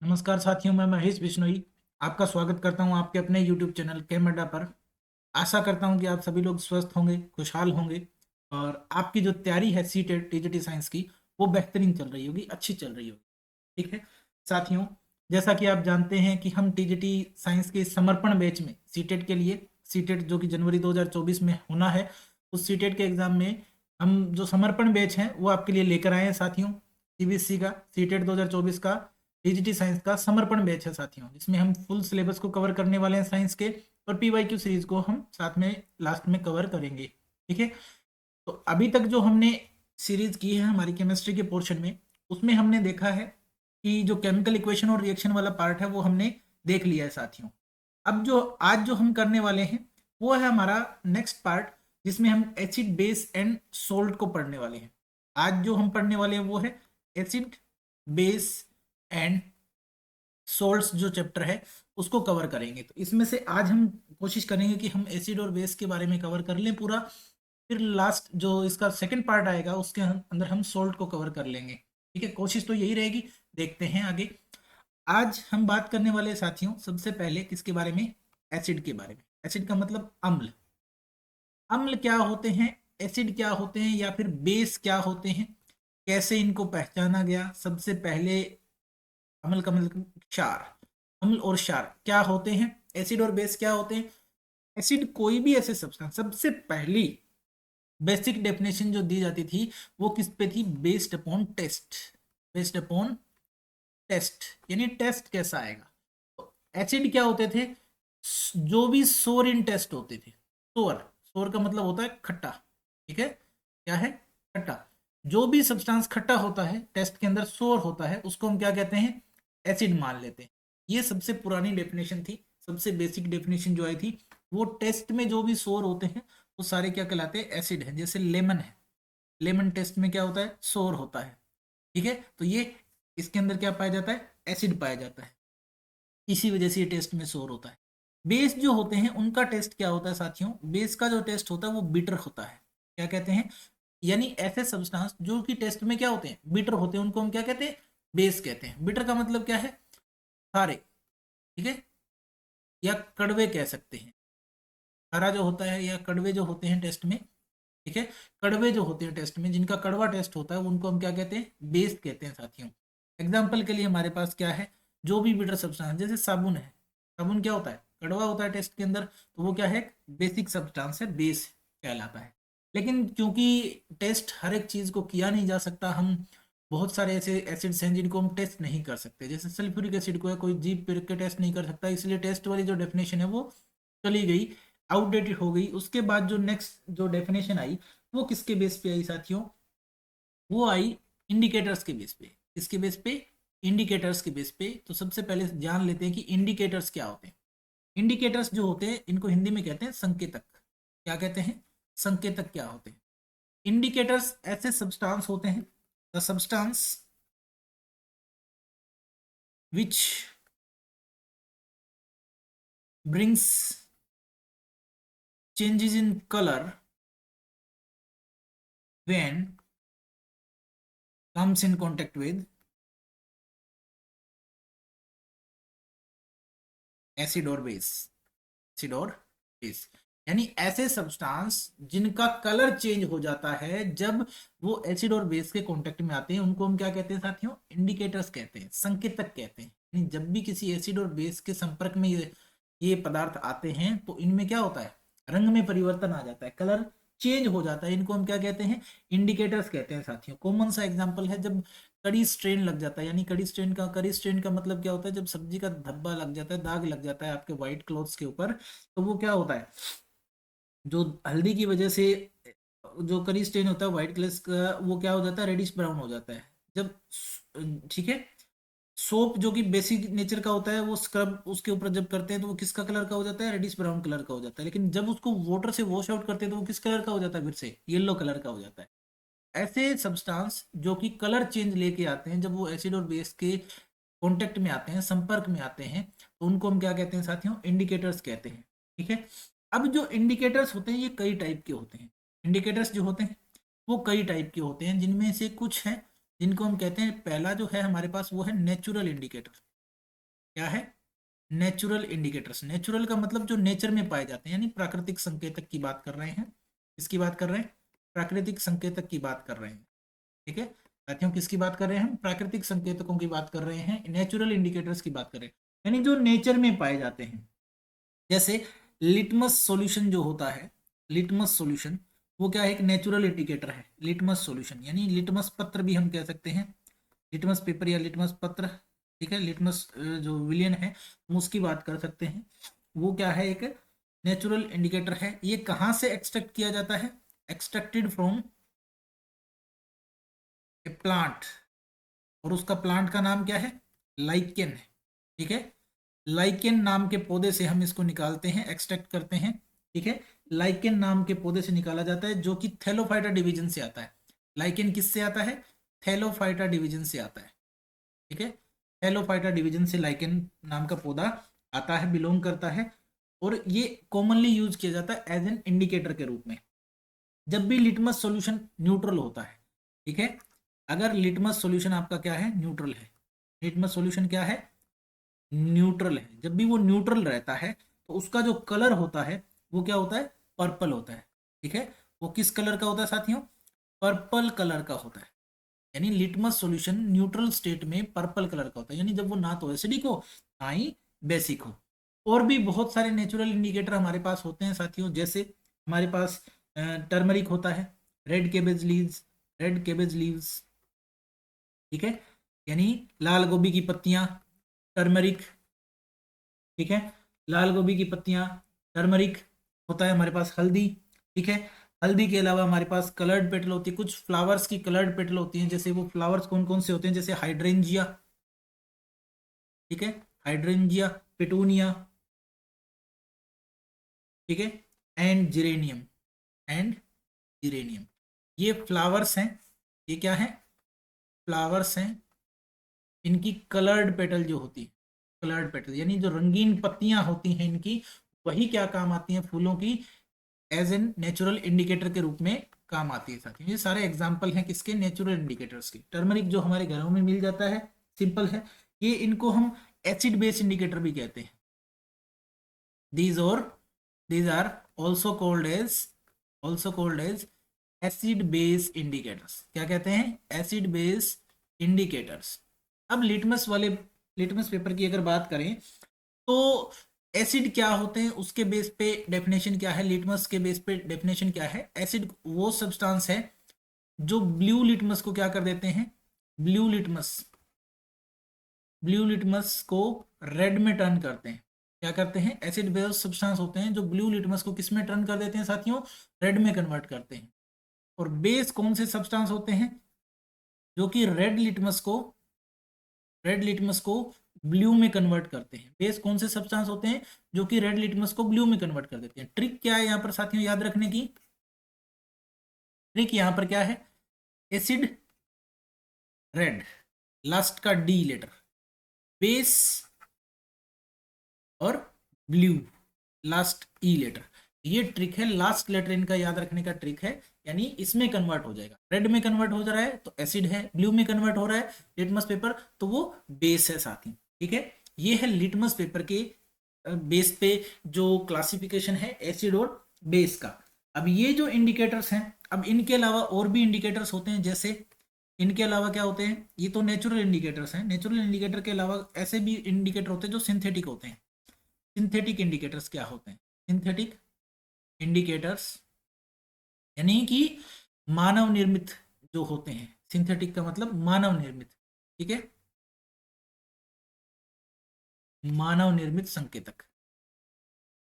नमस्कार साथियों, मैं महेश बिश्नोई आपका स्वागत करता हूं आपके अपने YouTube चैनल केम अड्डा पर। आशा करता हूं कि आप सभी लोग स्वस्थ होंगे, खुशहाल होंगे और आपकी जो तैयारी है सी टेट टीजीटी साइंस की वो बेहतरीन चल रही होगी, अच्छी चल रही होगी। ठीक है साथियों, जैसा कि आप जानते हैं कि हम टीजीटी साइंस के समर्पण बैच में सी टेट के लिए सी टेट जो कि जनवरी 2024 में होना है, उस सी टेट के एग्जाम में हम जो समर्पण बैच हैं वो आपके लिए लेकर आए हैं साथियों। सीबीएसई का सी टेट 2024 का टीजीटी साइंस का समर्पण बैच है साथियों, जिसमें हम फुल सिलेबस को कवर करने वाले हैं साइंस के, और पीवाईक्यू सीरीज को हम साथ में लास्ट में कवर करेंगे। ठीक है, तो अभी तक जो हमने सीरीज की है हमारी केमिस्ट्री के पोर्शन में, उसमें हमने देखा है कि जो केमिकल इक्वेशन और रिएक्शन वाला पार्ट है वो हमने देख लिया है साथियों। अब जो आज जो हम करने वाले हैं वो है हमारा नेक्स्ट पार्ट, जिसमें हम एसिड बेस एंड सोल्ट को पढ़ने वाले हैं। आज जो हम पढ़ने वाले हैं वो है एसिड बेस एंड सोल्ट्स जो चैप्टर है उसको कवर करेंगे। तो इसमें से आज हम कोशिश करेंगे कि हम एसिड और बेस के बारे में कवर कर लें पूरा, फिर लास्ट जो इसका सेकंड पार्ट आएगा उसके अंदर हम सोल्ट को कवर कर लेंगे। ठीक है, कोशिश तो यही रहेगी, देखते हैं आगे। आज हम बात करने वाले साथियों सबसे पहले किसके बारे में, एसिड के बारे में। एसिड का मतलब अम्ल। अम्ल क्या होते हैं, एसिड क्या होते हैं, या फिर बेस क्या होते हैं, कैसे इनको पहचाना गया। सबसे पहले अम्ल का मतलब क्षार। अम्ल और क्षार क्या होते हैं, एसिड और बेस क्या होते हैं। एसिड कोई भी ऐसे सब्सटेंस, सबसे पहली बेसिक डेफिनेशन जो दी जाती थी वो किस पे थी, based upon test. Based upon test यानी टेस्ट कैसा आएगा। तो एसिड क्या होते थे, जो भी सोर इन टेस्ट होते थे। सोर, सोर का मतलब होता है खट्टा। ठीक है, क्या है, खट्टा। जो भी सब्सटेंस खट्टा होता है टेस्ट के अंदर सोर होता है, उसको हम क्या कहते हैं, एसिड मान लेते हैं। ये सबसे पुरानी डेफिनेशन थी, सबसे बेसिक डेफिनेशन जो आई थी। वो टेस्ट में जो भी सोर होते हैं वो सारे क्या कहलाते हैं, एसिड है। जैसे लेमन है, लेमन टेस्ट में क्या होता है, सोर होता है। ठीक है, तो ये इसके अंदर क्या पाया जाता है, एसिड पाया जाता है। इसी वजह से ये टेस्ट में शोर होता है। बेस जो होते हैं उनका टेस्ट क्या होता है साथियों, बेस का जो टेस्ट होता है वो बिटर होता है। क्या कहते हैं, यानी ऐसे सब्सटेंस जो कि टेस्ट में क्या होते हैं, बिटर होते हैं, उनको हम क्या कहते हैं, बेस कहते हैं। बिटर का मतलब क्या है, खारे। ठीक है, या कड़वे कह सकते हैं। खारा जो होता है या कड़वे जो होते हैं टेस्ट में। ठीक है, कड़वे जो होते हैं टेस्ट में, जिनका कड़वा टेस्ट होता है उनको हम क्या कहते हैं, बेस कहते हैं साथियों। एग्जाम्पल के लिए हमारे पास क्या है, जो भी बिटर सब्सटेंस, जैसे साबुन है। साबुन क्या होता है, कड़वा होता है टेस्ट के अंदर, तो वो क्या है, बेसिक सब्सटेंस है, बेस कहलाता है। लेकिन क्योंकि टेस्ट हर एक चीज को किया नहीं जा सकता, हम बहुत सारे ऐसे एसिड्स हैं जिनको हम टेस्ट नहीं कर सकते। जैसे सल्फ्यूरिक एसिड को है कोई जीभ पे रख के टेस्ट नहीं कर सकता, इसलिए टेस्ट वाली जो डेफिनेशन है वो चली गई, आउटडेटेड हो गई। उसके बाद जो नेक्स्ट जो डेफिनेशन आई वो किसके बेस पे आई साथियों, वो आई इंडिकेटर्स के बेस पे। किसके बेस पे, इंडिकेटर्स के बेस पे। तो सबसे पहले जान लेते हैं कि इंडिकेटर्स क्या होते हैं। इंडिकेटर्स जो होते हैं इनको हिंदी में कहते हैं संकेतक। क्या कहते हैं, संकेतक क्या होते हैं। इंडिकेटर्स ऐसे सब्सटेंस होते हैं, the substance which brings changes in colour when comes in contact with acid और बेस। एसिड और बेस यानी ऐसे सब्सटेंस जिनका कलर चेंज हो जाता है जब वो एसिड और बेस के कांटेक्ट में आते हैं, उनको हम क्या कहते हैं साथियों, इंडिकेटर्स कहते हैं, संकेतक कहते हैं। यानी जब भी किसी एसिड और बेस के संपर्क में ये पदार्थ आते हैं तो इनमें क्या होता है, रंग में परिवर्तन आ जाता है, कलर चेंज हो जाता है। इनको हम क्या कहते हैं, इंडिकेटर्स कहते हैं साथियों। कॉमन सा एग्जांपल है, जब कड़ी स्ट्रेन लग जाता है, यानी कड़ी स्ट्रेन का मतलब क्या होता है, जब सब्जी का धब्बा लग जाता है, दाग लग जाता है आपके व्हाइट क्लॉथ्स के ऊपर, तो वो क्या होता है, जो हल्दी की वजह से जो करी स्टेन होता है व्हाइट कलर का, वो क्या हो जाता है, रेडिश ब्राउन हो जाता है। जब ठीक है, सोप जो कि बेसिक नेचर का होता है, वो स्क्रब उसके ऊपर जब करते हैं तो वो किसका कलर का हो जाता है, रेडिश ब्राउन कलर का हो जाता है। लेकिन जब उसको वाटर से वॉश आउट करते हैं तो वो किस कलर का हो जाता है, फिर से येलो कलर का हो जाता है। ऐसे सब्सटेंस जो कि कलर चेंज लेके आते हैं जब वो एसिड और बेस के कांटेक्ट में आते हैं, संपर्क में आते हैं, तो उनको हम क्या कहते हैं साथियों, इंडिकेटर्स कहते हैं। ठीक है, अब जो इंडिकेटर्स होते हैं ये कई टाइप के होते हैं। इंडिकेटर्स जो होते हैं वो कई टाइप के होते हैं, जिनमें से कुछ हैं जिनको हम कहते हैं, पहला जो है हमारे पास वो है नेचुरल इंडिकेटर। क्या है? Natural indicators. नेचुरल का मतलब जो नेचर में पाए जाते हैं, यानी प्राकृतिक संकेतक की बात कर रहे हैं। किसकी बात कर रहे हैं? प्राकृतिक संकेतक की बात कर रहे हैं। ठीक है साथियों, किसकी बात कर रहे हैं हम? प्राकृतिक संकेतकों की बात कर रहे हैं, नेचुरल इंडिकेटर्स की बात कर रहे हैं, यानी जो नेचर में पाए जाते हैं। जैसे लिटमस सॉल्यूशन जो होता है, लिटमस सॉल्यूशन वो क्या है? एक नेचुरल इंडिकेटर है लिटमस सॉल्यूशन, यानी लिटमस पत्र भी हम कह सकते हैं, लिटमस पेपर या लिटमस पत्र। ठीक है, लिटमस जो विलियन है हम उसकी बात कर सकते हैं। वो क्या है? एक नेचुरल इंडिकेटर है। ये कहाँ से एक्सट्रैक्ट किया जाता है? एक्सट्रैक्टेड फ्रॉम ए प्लांट, और उसका प्लांट का नाम क्या है? लाइकेन है। ठीक है, लाइकेन नाम के पौधे से हम इसको निकालते हैं, एक्सट्रैक्ट करते हैं। ठीक है, लाइकेन नाम के पौधे से निकाला जाता है, जो कि थैलोफाइटा डिवीजन से आता है। लाइकेन किससे आता है? थैलोफाइटा डिवीजन से आता है। ठीक है, थैलोफाइटा डिवीजन से लाइकेन नाम का पौधा आता है, बिलोंग करता है, और ये कॉमनली यूज किया जाता है एज एन इंडिकेटर के रूप में जब भी लिटमस सॉल्यूशन न्यूट्रल होता है। ठीक है, अगर लिटमस सॉल्यूशन आपका क्या है? न्यूट्रल है। लिटमस सॉल्यूशन क्या है? न्यूट्रल है। जब भी वो न्यूट्रल रहता है तो उसका जो कलर होता है वो क्या होता है? पर्पल होता है। ठीक है, वो किस कलर का होता है साथियों? पर्पल कलर का होता है। यानी लिटमस सॉल्यूशन न्यूट्रल स्टेट में पर्पल कलर का होता है, यानी जब वो ना तो एसिडिक हो ना ही बेसिक हो। और भी बहुत सारे नेचुरल इंडिकेटर हमारे पास होते हैं साथियों, जैसे हमारे पास टर्मरिक होता है, red cabbage leaves, red cabbage leaves. ठीक है, यानी लाल गोभी की पत्तियां, टर्मरिक। ठीक है, लाल गोभी की पत्तियां, टर्मरिक होता है। हमारे पास हल्दी। ठीक है, हल्दी के अलावा हमारे पास कलर्ड पेटल होती है, कुछ फ्लावर्स की कलर्ड पेटल होती हैं। जैसे वो फ्लावर्स कौन कौन से होते हैं? जैसे हाइड्रेंजिया। ठीक है, हाइड्रेंजिया, पेटूनिया। ठीक है, एंड जिरेनियम, एंड जिरेनियम। ये फ्लावर्स हैं। ये क्या है? फ्लावर्स हैं। इनकी कलर्ड पेटल जो होती है, कलर्ड पेटल यानी जो रंगीन पत्तियां होती हैं इनकी, वही क्या काम आती हैं? फूलों की एज एन नेचुरल इंडिकेटर के रूप में काम आती है साथियों। ये सारे एग्जाम्पल हैं किसके? नेचुरल इंडिकेटर्स के। टर्मरिक जो हमारे घरों में मिल जाता है, सिंपल है। ये इनको हम एसिड बेस इंडिकेटर भी कहते हैं। दीज और these are also called as, also called as acid base indicators. क्या कहते हैं? Acid base indicators. अब लिटमस वाले, लिटमस पेपर की अगर बात करें तो एसिड क्या होते हैं उसके बेस पे डेफिनेशन क्या है? लिटमस के बेस पे डेफिनेशन क्या है? एसिड वो सब्सटेंस है जो ब्लू लिटमस को क्या कर देते हैं? ब्लू लिटमस, ब्लू लिटमस को रेड में टर्न करते हैं। क्या करते हैं? एसिड बेस सब्सटेंस होते हैं जो ब्लू लिटमस को किस में टर्न कर देते हैं साथियों? रेड में कन्वर्ट करते हैं। और बेस कौन से सब्सटेंस होते हैं जो कि रेड लिटमस को, रेड लिटमस को ब्लू में कन्वर्ट करते हैं? बेस कौन से सब्सटेंस होते हैं जो कि रेड लिटमस को ब्लू में कन्वर्ट कर देते हैं? ट्रिक क्या है यहाँ पर साथियों याद रखने की? ट्रिक यहाँ पर क्या है? एसिड रेड, लास्ट का डी लेटर, बेस और ब्लू लास्ट ई लेटर। ये ट्रिक है, लास्ट लेटर इनका याद रखने का ट्रिक है। यानी इसमें कन्वर्ट हो जाएगा, रेड में कन्वर्ट हो जा रहा है तो एसिड है, ब्लू में कन्वर्ट हो रहा है लिटमस पेपर तो वो बेस है साथी। ठीक है, ये है लिटमस पेपर के बेस पे जो क्लासिफिकेशन है एसिड और बेस का। अब ये जो इंडिकेटर्स हैं, अब इनके अलावा और भी इंडिकेटर्स होते हैं। जैसे इनके अलावा क्या होते हैं? ये तो नेचुरल इंडिकेटर्स हैं। नेचुरल इंडिकेटर के अलावा ऐसे भी इंडिकेटर होते हैं जो सिंथेटिक होते हैं। सिंथेटिक इंडिकेटर्स क्या होते हैं? सिंथेटिक इंडिकेटर्स यानी कि मानव निर्मित जो होते हैं। सिंथेटिक का मतलब मानव निर्मित। ठीक है, मानव निर्मित संकेतक,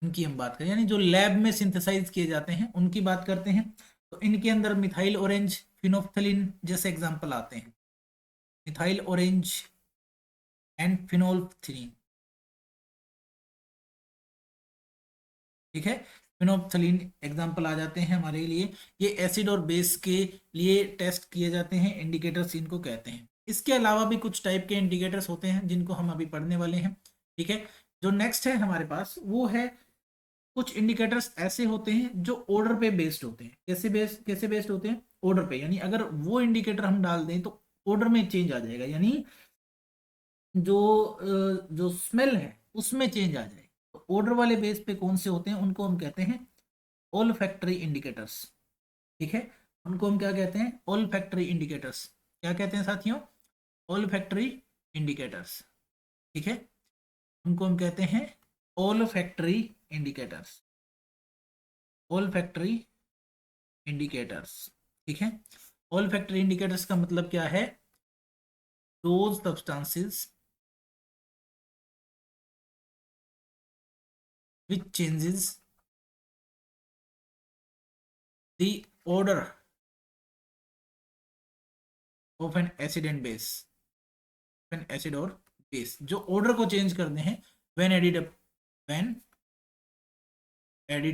इनकी हम बात करें, यानी जो लैब में सिंथेसाइज किए जाते हैं उनकी बात करते हैं। तो इनके अंदर मिथाइल ऑरेंज, फिनोफ्थलीन जैसे एग्जाम्पल आते हैं। Methyl orange and phenolphthalein. ठीक है, फिनोल्फथलीन एग्जाम्पल आ जाते हैं हमारे लिए। ये एसिड और बेस के लिए टेस्ट किए जाते हैं, इंडिकेटर्स इनको कहते हैं। इसके अलावा भी कुछ टाइप के इंडिकेटर्स होते हैं जिनको हम अभी पढ़ने वाले हैं। ठीक है, जो नेक्स्ट है हमारे पास वो है, कुछ इंडिकेटर्स ऐसे होते हैं जो ऑर्डर पे बेस्ड होते हैं। कैसे बेस्ड होते हैं? ऑर्डर पे, यानी अगर वो इंडिकेटर हम डाल दें तो ऑर्डर में चेंज आ जाएगा। यानी जो स्मेल है उसमें चेंज आ जाए। तो ऑर्डर वाले बेस पे कौन से होते हैं, उनको हम कहते हैं ऑल फैक्ट्री इंडिकेटर्स। ठीक है, उनको हम क्या कहते हैं, ऑल फैक्ट्री इंडिकेटर्स। क्या कहते हैं साथियों, ऑल फैक्ट्री इंडिकेटर्स। ठीक है, उनको हम कहते हैं all factory indicators, all factory indicators. ठीक है, ऑल फैक्ट्री इंडिकेटर्स का मतलब क्या है, those substances which changes the order of an acid and base, an acid और base, जो ऑर्डर को चेंज करते हैं when added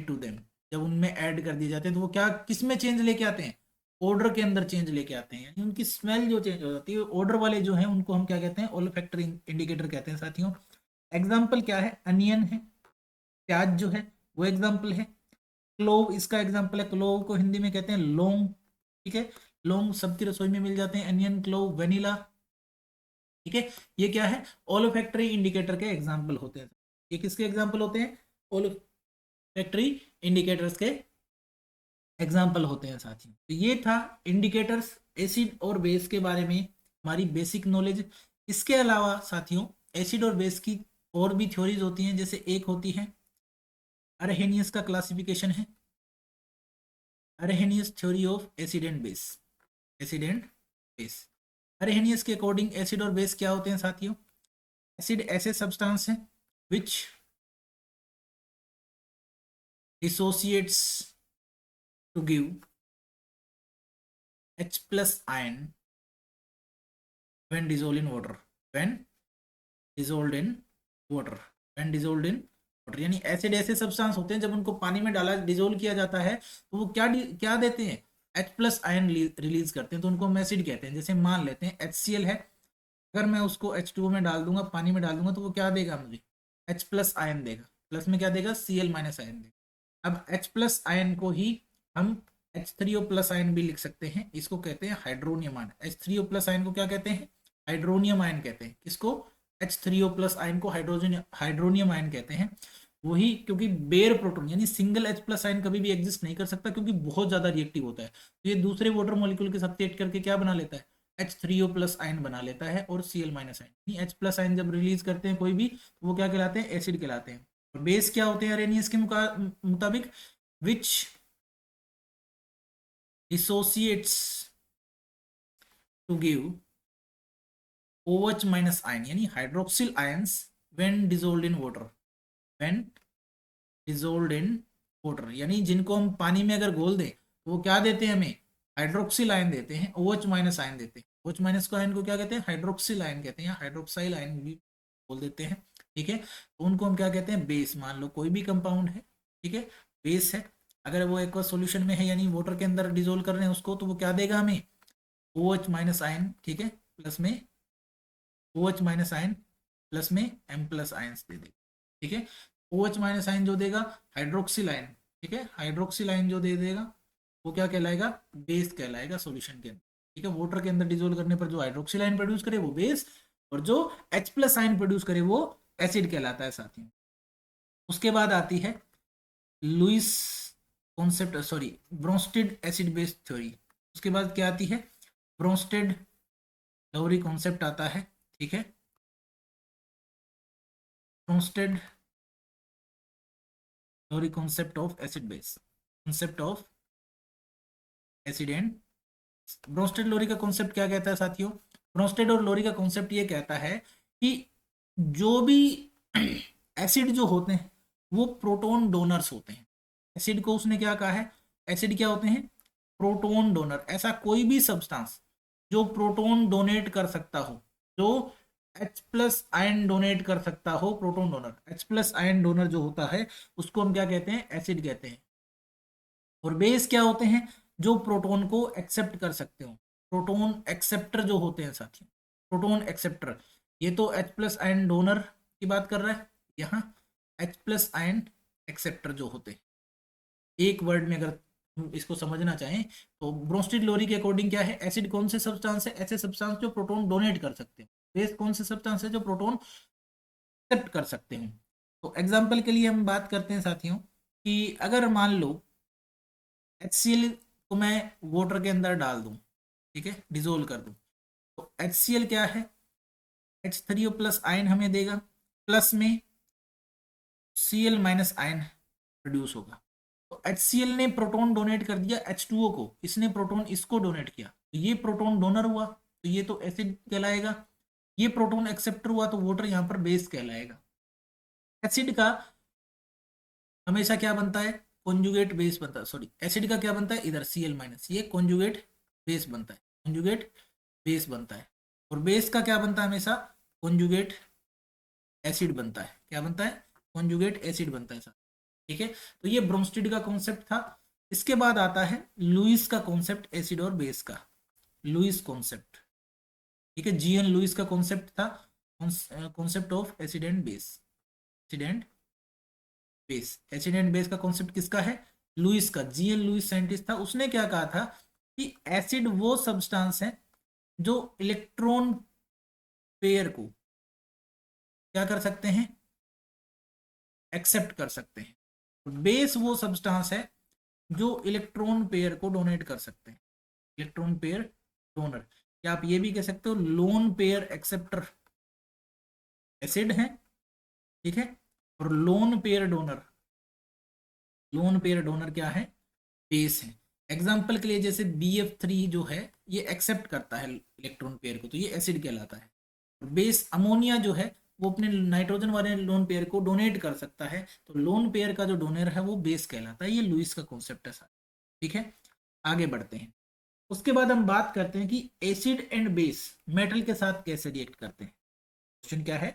to them, जब उनमें ऐड कर दिए जाते हैं तो वो क्या किस में चेंज लेके आते हैं, ऑर्डर के अंदर चेंज लेके आते हैं, यानी उनकी स्मेल जो चेंज हो जाती है। ऑर्डर वाले जो हैं उनको हम क्या कहते हैं, ओल्फैक्टरी इंडिकेटर कहते हैं साथियों। एग्जाम्पल क्या है, अनियन है, प्याज जो है वो एग्जाम्पल है। क्लोव इसका एग्जाम्पल है, क्लोव को हिंदी में कहते हैं लौंग। ठीक है, लौंग सबकी रसोई में मिल जाते हैं, अनियन, क्लोव, वेनिला। ठीक है, ये क्या है, ओलोफैक्टरी इंडिकेटर के एग्जाम्पल होते हैं। ये किसके एग्जाम्पल होते हैं, ओलोफैक्टरी इंडिकेटर्स के एग्जाम्पल होते हैं साथियों। तो ये था इंडिकेटर्स, एसिड और बेस के बारे में हमारी बेसिक नॉलेज। इसके अलावा साथियों एसिड और बेस की और भी थ्योरीज होती हैं, जैसे एक होती है अरहेनियस का क्लासिफिकेशन है, Arrhenius theory of acid and base, acid and base. Arrhenius के अकॉर्डिंग एसिड और बेस क्या होते हैं साथियों, एसिड ऐसे सब्सटेंस हैं which dissociates to give H plus ion when dissolved in water, when dissolved in water, when dissolved in water, यानी acid ऐसे सब्सटेंस होते हैं जब उनको पानी में डाला डिसोल्व किया जाता है तो वो क्या क्या देते हैं, H प्लस आयन रिलीज करते हैं, तो उनको हम एसिड कहते हैं। जैसे मान लेते हैं HCl है, अगर मैं उसको H2O में डाल दूंगा, पानी में डाल दूंगा, तो वो क्या देगा मुझे, H प्लस आयन देगा, प्लस में क्या देगा, Cl माइनस आयन देगा। अब H प्लस आयन को ही हम H3O प्लस आयन भी लिख सकते हैं, इसको कहते हैं hydronium ion. H3O plus ion को क्या कहते हैं, हाइड्रोनियम आयन कहते हैं। किसको, H3O प्लस आयन को हाइड्रोनियम आयन कहते हैं। वही, क्योंकि बेयर प्रोटॉन यानी सिंगल H प्लस आयन कभी भी एग्जिस्ट नहीं कर सकता, क्योंकि बहुत ज्यादा रिएक्टिव होता है। तो ये दूसरे वाटर मॉलिक्यूल के साथ रिएक्ट करके क्या बना लेता है, H3O प्लस आयन बना लेता है, और Cl minus ion, H plus ion जब रिलीज करते हैं कोई भी, तो वो क्या कहलाते हैं, एसिड कहलाते हैं। और बेस क्या होते हैं अरेनियस के मुताबिक, which dissociates to give OH minus ion, यानी hydroxyl ions when dissolved in water, when dissolved in water, यानी जिनको हम पानी में अगर घोल दें तो वो क्या देते हैं हमें, हाइड्रोक्सिल आयन देते हैं, OH माइनस आयन देते हैं। OH माइनस को आयन को क्या कहते हैं, हाइड्रोक्सिल आयन कहते हैं, या हाइड्रोक्साइल आयन भी बोल देते हैं। ठीक है, तो उनको हम क्या कहते हैं, बेस। मान लो कोई भी कंपाउंड है, ठीक है, बेस है, अगर वो एक सोल्यूशन में है यानी वाटर के अंदर डिसोल्व कर रहे हैं उसको, तो वो क्या देगा हमें, OH माइनस आयन। ठीक है, प्लस में OH माइनस आयन, प्लस में M प्लस आयंस दे देगा। ठीक है, OH माइनस आयन जो देगा हाइड्रोक्सिल आयन, ठीक है, हाइड्रोक्सिल आयन जो दे देगा वो क्या कहलाएगा, बेस कहलाएगा सॉल्यूशन के अंदर। ठीक है, वाटर के अंदर डिसोल्व करने पर जो हाइड्रोक्सिल आयन प्रोड्यूस करे वो बेस, और जो H प्लस आयन प्रोड्यूस करे वो एसिड कहलाता है साथियों। उसके बाद आती है Lewis concept, sorry, Bronsted acid base theory. उसके बाद क्या आती है, ब्रोंस्टेड लवरी कॉन्सेप्ट आता है। ठीक है, Bronsted Lowry concept of acid base, concept of acid and. Bronsted Lowry का कॉन्सेप्ट क्या कहता है साथियों, ब्रोंस्टेड और लोरी का कॉन्सेप्ट ये कहता है कि जो भी एसिड जो होते हैं वो प्रोटॉन डोनर्स होते हैं। एसिड को उसने क्या कहा है, एसिड क्या होते हैं, प्रोटॉन डोनर। ऐसा कोई भी सब्सटेंस जो प्रोटॉन डोनेट कर सकता हो, जो H प्लस आयन डोनेट कर सकता हो, proton donor, H plus ion donor जो होता है उसको हम क्या कहते हैं, एसिड कहते हैं। और बेस क्या होते हैं, जो प्रोटॉन को एक्सेप्ट कर सकते हो, प्रोटॉन एक्सेप्टर जो होते हैं साथियों, प्रोटॉन एक्सेप्टर। ये तो H प्लस आयन डोनर की बात कर रहा है, यहाँ H प्लस आयन एक्सेप्टर जो होते हैं। एक वर्ड में अगर हम इसको समझना चाहें तो ब्रोंस्टेड लोरी के अकॉर्डिंग क्या है, एसिड कौन से सब्सटेंस है, ऐसे सब्सटेंस जो प्रोटॉन डोनेट कर सकते हैं। बेस कौन से सब्सटेंस है जो प्रोटॉन एक्सेप्ट कर सकते हैं? तो एग्जाम्पल के लिए हम बात करते हैं साथियों कि अगर मान लो HCl को मैं वाटर के अंदर डाल दूं, ठीक है, डिजोल्व कर दूं, तो HCl क्या है, H3O प्लस आयन हमें देगा, प्लस में Cl माइनस आयन प्रोड्यूस होगा। तो HCl ने प्रोटॉन डोनेट कर दिया H2O को, इसने प्रोटॉन इसको डोनेट किया, तो ये प्रोटॉन डोनर हुआ, तो ये तो एसिड कहलाएगा। ये प्रोटॉन एक्सेप्टर हुआ, तो वाटर यहाँ पर बेस कहलाएगा। एसिड का हमेशा क्या बनता है, कॉन्जुगेट बेस बनता है, सॉरी एसिड का क्या बनता है इधर Cl माइनस, ये कॉन्जुगेट बेस बनता है, कॉन्जुगेट बेस बनता है। और बेस का क्या बनता है हमेशा, कॉन्जुगेट एसिड बनता है, क्या बनता है, कॉन्जुगेट एसिड बनता है सर। ठीक है, तो ये ब्रोंस्टिड का कॉन्सेप्ट था। इसके बाद आता है लुईस का कॉन्सेप्ट एसिड और बेस का, लुईस कॉन्सेप्ट। ठीक है, जीएन लुईस का कॉन्सेप्ट था, concept of acid and base, acid and base. Acid and base का कॉन्सेप्ट किसका है, लुईस का। जीएन लुईस साइंटिस्ट था, उसने क्या कहा था कि एसिड वो सब्सटेंस है जो इलेक्ट्रॉन पेयर को क्या कर सकते हैं, एक्सेप्ट कर सकते हैं। बेस वो सब्सटेंस है जो इलेक्ट्रॉन पेयर को डोनेट कर सकते हैं, इलेक्ट्रॉन पेयर डोनर, या आप ये भी कह सकते हो लोन पेयर एक्सेप्टर एसिड है, ठीक है। और lone pair donor, lone pair donor क्या है, बेस है। एग्जाम्पल के लिए जैसे BF3 जो है ये एक्सेप्ट करता है इलेक्ट्रॉन पेयर को, तो ये एसिड कहलाता है। बेस अमोनिया जो है वो अपने नाइट्रोजन वाले लोन पेयर को डोनेट कर सकता है, तो लोन पेयर का जो डोनर है वो बेस कहलाता है। ये लुईस का कॉन्सेप्ट है सर। ठीक है, आगे बढ़ते हैं। उसके बाद हम बात करते हैं कि एसिड एंड बेस मेटल के साथ कैसे रिएक्ट करते हैं। क्वेश्चन क्या है,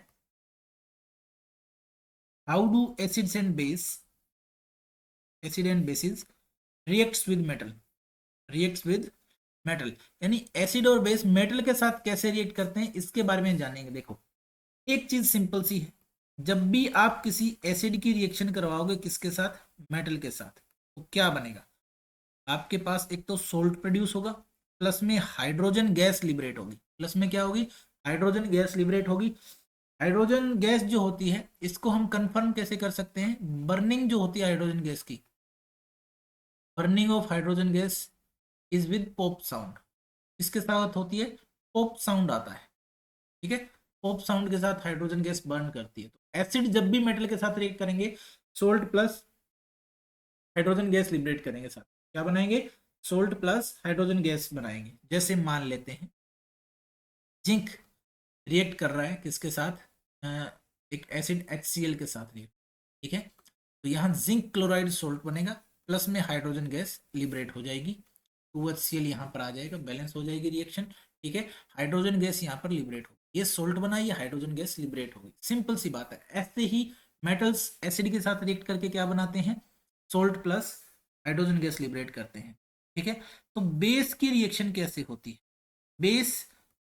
how do acids and base, acid and bases reacts with metal, reacts with metal, यानी एसिड और बेस मेटल के साथ कैसे रिएक्ट करते हैं इसके बारे में जानेंगे। देखो एक चीज सिंपल सी है, जब भी आप किसी एसिड की रिएक्शन करवाओगे किसके साथ, मेटल के साथ, तो क्या बनेगा, आपके पास एक तो सोल्ट प्रोड्यूस होगा, प्लस में हाइड्रोजन गैस लिबरेट होगी, प्लस में क्या होगी, हाइड्रोजन गैस लिबरेट होगी। हाइड्रोजन गैस जो होती है इसको हम कंफर्म कैसे कर सकते हैं, बर्निंग जो होती है हाइड्रोजन गैस की, burning of hydrogen gas is with pop sound, इसके साथ होती है, पॉप साउंड आता है। ठीक है, पॉप साउंड के साथ हाइड्रोजन गैस बर्न करती है। तो एसिड जब भी मेटल के साथ रिएक्ट करेंगे, salt plus hydrogen gas liberate करेंगे साथ, क्या बनाएंगे, सोल्ट प्लस हाइड्रोजन गैस बनाएंगे। जैसे मान लेते हैं जिंक रिएक्ट कर रहा है किसके साथ, एक एसिड HCl के साथ रिएक्ट, ठीक है, तो यहाँ जिंक क्लोराइड सोल्ट बनेगा, प्लस में हाइड्रोजन गैस लिबरेट हो जाएगी, 2HCl यहाँ पर आ जाएगा, बैलेंस हो जाएगी रिएक्शन। ठीक है, हाइड्रोजन गैस यहाँ पर लिबरेट होगी, ये सोल्ट बना, ये हाइड्रोजन गैस लिबरेट होगी, सिंपल सी बात है। ऐसे ही मेटल्स एसिड के साथ रिएक्ट करके क्या बनाते हैं, salt plus hydrogen gas liberate करते हैं। ठीक है, तो बेस की रिएक्शन कैसे होती है, बेस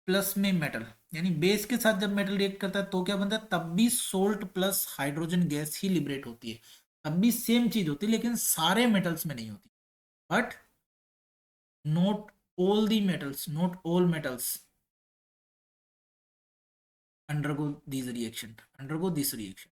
प्लस में मेटल, यानी बेस के साथ जब मेटल रिएक्ट करता है तो क्या बनता है, तब भी सोल्ट प्लस हाइड्रोजन गैस ही लिबरेट होती है, तब भी सेम चीज होती है, लेकिन सारे मेटल्स में नहीं होती। But not all the metals, not all metals undergo this reaction, undergo this reaction.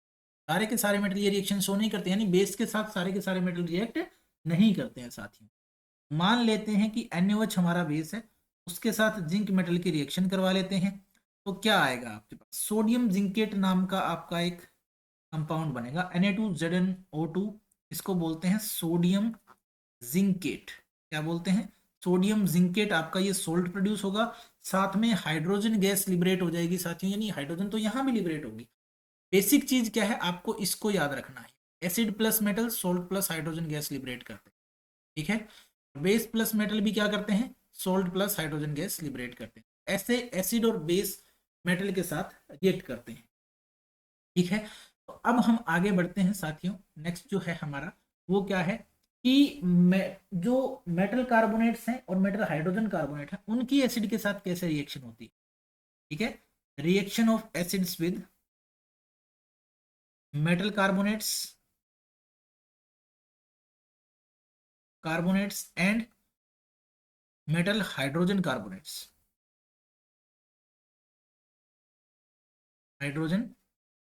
सारे के सारे मेटल ये रिएक्शन शो नहीं करते, यानी बेस के साथ सारे के सारे मेटल रिएक्ट नहीं करते हैं साथियों। मान लेते हैं कि NaOH हमारा बेस है, उसके साथ जिंक मेटल की रिएक्शन करवा लेते हैं, तो क्या आएगा आपके पास, सोडियम जिंकेट नाम का आपका एक कंपाउंड बनेगा, Na2ZnO2, इसको बोलते हैं सोडियम जिंकेट। क्या बोलते हैं, सोडियम जिंकेट। आपका ये सोल्ट प्रोड्यूस होगा, साथ में हाइड्रोजन गैस लिबरेट हो जाएगी साथियों, यानी हाइड्रोजन तो यहाँ भी लिबरेट होगी। बेसिक चीज क्या है, आपको इसको याद रखना है, acid plus metal salt plus hydrogen gas liberate करते हैं। ठीक है, बेस प्लस मेटल भी क्या करते हैं, salt plus hydrogen gas liberate करते हैं। ऐसे एसिड और बेस मेटल के साथ रिएक्ट करते हैं। ठीक है, तो अब हम आगे बढ़ते हैं साथियों। नेक्स्ट जो है हमारा वो क्या है कि जो मेटल कार्बोनेट्स हैं और मेटल हाइड्रोजन कार्बोनेट है उनकी एसिड के साथ कैसे रिएक्शन होती है। ठीक है, reaction of acids with metal carbonates, carbonates and metal hydrogen carbonates. Hydrogen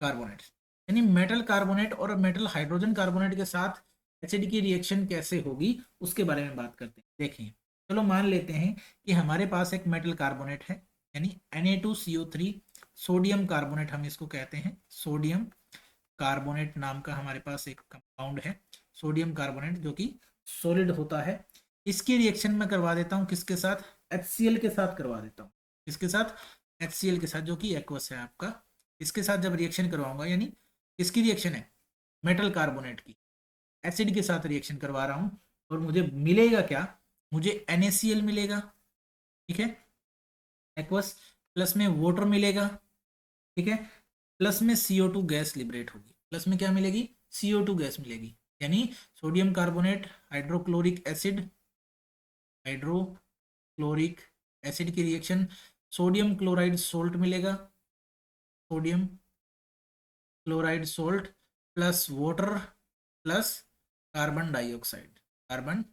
carbonate, यानी मेटल कार्बोनेट और मेटल हाइड्रोजन कार्बोनेट के साथ एसिड की रिएक्शन कैसे होगी उसके बारे में बात करते हैं। देखिए, चलो मान लेते हैं कि हमारे पास एक मेटल कार्बोनेट है, यानी Na2CO3 सोडियम कार्बोनेट हम इसको कहते हैं। सोडियम कार्बोनेट नाम का हमारे पास एक कंपाउंड है, सोडियम कार्बोनेट, जो कि सॉलिड होता है। इसकी रिएक्शन में करवा देता हूँ किसके साथ, HCl के साथ करवा देता हूँ। किसके साथ, HCl के साथ, जो कि एक्वस है आपका। इसके साथ जब रिएक्शन करवाऊंगा, यानी किसकी रिएक्शन है, मेटल कार्बोनेट की, एसिड के साथ रिएक्शन करवा रहा हूँ, और मुझे मिलेगा क्या, मुझे NaCl मिलेगा, ठीक है, एक्वस, प्लस में वाटर मिलेगा, ठीक है, प्लस में CO2 गैस लिबरेट होगी। प्लस में क्या मिलेगी, CO2 गैस मिलेगी, यानी sodium carbonate hydrochloric acid, hydrochloric acid की रिएक्शन, सोडियम क्लोराइड सोल्ट मिलेगा, sodium chloride salt plus water plus carbon dioxide, carbon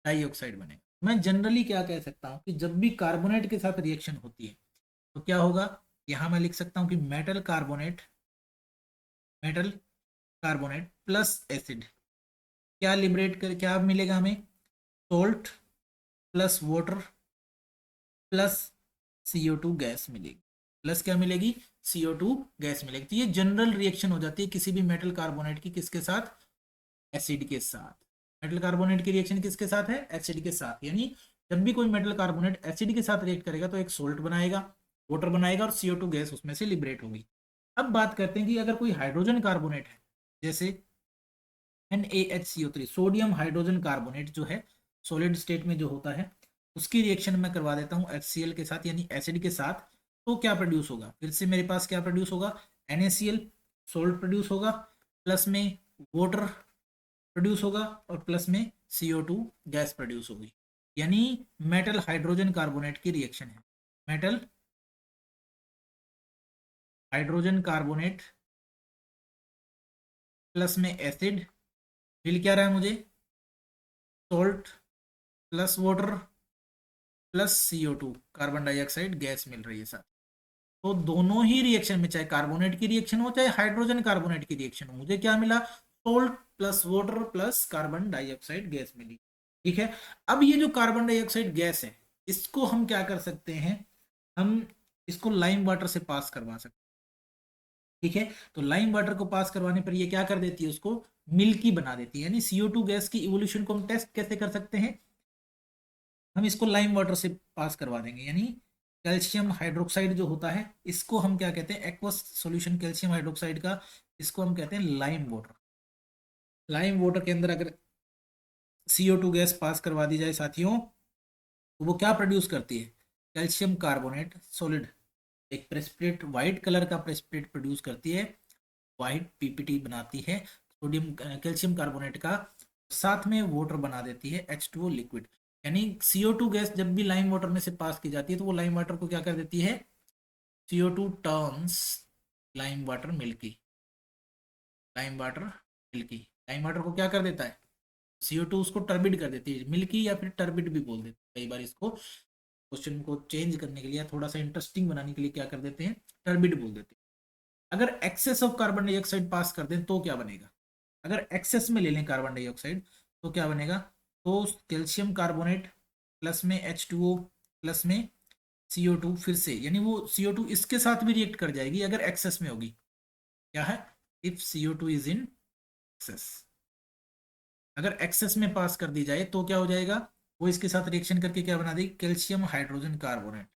dioxide बनेगा। मैं जनरली क्या कह सकता हूँ कि जब भी कार्बोनेट के साथ रिएक्शन होती है तो क्या होगा, यहां मैं लिख सकता हूँ कि metal carbonate, metal carbonate plus acid क्या लिबरेट कर, क्या मिलेगा हमें, salt plus water plus CO2 gas मिलेगी, प्लस क्या मिलेगी, CO2 गैस मिलेगी। तो ये जनरल रिएक्शन हो जाती है किसी भी मेटल कार्बोनेट की, किसके साथ, एसिड के साथ। मेटल कार्बोनेट की रिएक्शन किसके साथ है, एसिड के साथ, यानी जब भी कोई मेटल कार्बोनेट एसिड के साथ रिएक्ट करेगा तो एक सोल्ट बनाएगा, वाटर बनाएगा, और CO2 गैस उसमें से लिबरेट होगी। अब बात करते हैं कि अगर कोई हाइड्रोजन कार्बोनेट है, जैसे NaHCO3 सोडियम हाइड्रोजन कार्बोनेट जो है सॉलिड स्टेट में जो होता है, उसकी रिएक्शन मैं करवा देता हूँ HCl के साथ, यानी एसिड के साथ, तो क्या प्रोड्यूस होगा, फिर से मेरे पास क्या प्रोड्यूस होगा, NaCl सोल्ट प्रोड्यूस होगा, प्लस में वाटर प्रोड्यूस होगा, और प्लस में CO2 गैस प्रोड्यूस होगी। यानी मेटल हाइड्रोजन कार्बोनेट की रिएक्शन है, मेटल हाइड्रोजन कार्बोनेट प्लस में एसिड, मिल क्या रहा है मुझे, salt plus water plus CO2 carbon dioxide gas मिल रही है सर। तो दोनों ही रिएक्शन में, चाहे कार्बोनेट की रिएक्शन हो चाहे हाइड्रोजन कार्बोनेट की रिएक्शन हो, मुझे क्या मिला, salt plus water plus carbon dioxide gas मिली, ठीक है। अब ये जो कार्बन डाइऑक्साइड गैस है, इसको हम क्या कर सकते हैं, हम इसको लाइम वाटर से पास करवा सकते हैं, ठीक है। तो लाइम वाटर को पास करवाने पर ये क्या कर देती है, उसको मिल्की बना देती है। यानी CO2 गैस की इवोल्यूशन को हम टेस्ट कैसे कर सकते हैं, हम इसको लाइम वाटर से पास करवा देंगे, यानी कैल्शियम हाइड्रोक्साइड जो होता है, इसको हम क्या कहते हैं, एक्वस सॉल्यूशन कैल्शियम हाइड्रोक्साइड का, इसको हम कहते हैं लाइम वाटर। लाइम वाटर के अंदर अगर CO2 गैस पास करवा दी जाए साथियों, तो वो क्या प्रोड्यूस करती है, कैल्शियम कार्बोनेट सॉलिड, एक प्रेसिपिटेट व्हाइट कलर का प्रेसिपिटेट प्रोड्यूस करती है, व्हाइट PPT बनाती है सोडियम कैल्शियम कार्बोनेट का, साथ में वाटर बना देती है H2O लिक्विड। यानी CO2 गैस जब भी लाइम वाटर में से पास की जाती है तो वो लाइम वाटर को क्या कर देती है, CO2 turns lime water milky, lime water milky, lime water को क्या कर देता है, CO2 उसको टर्बिड कर देती है, मिल्की या फिर टर्बिड भी बोल देते हैं कई बार इसको, क्वेश्चन को चेंज करने के लिए, थोड़ा सा इंटरेस्टिंग बनाने के लिए क्या कर देते हैं, टर्बिड बोल देते हैं। अगर एक्सेस ऑफ कार्बन डाइऑक्साइड पास कर दें तो क्या बनेगा, अगर एक्सेस में ले लें कार्बन डाइऑक्साइड तो क्या बनेगा, तो कैल्शियम कार्बोनेट प्लस में H2O प्लस में CO2 फिर से, यानी वो CO2 इसके साथ भी रिएक्ट कर जाएगी अगर एक्सेस में होगी। क्या है, if CO2 is in excess, अगर एक्सेस में पास कर दी जाए तो क्या हो जाएगा, वो इसके साथ रिएक्शन करके क्या बना देगी, कैल्शियम हाइड्रोजन कार्बोनेट,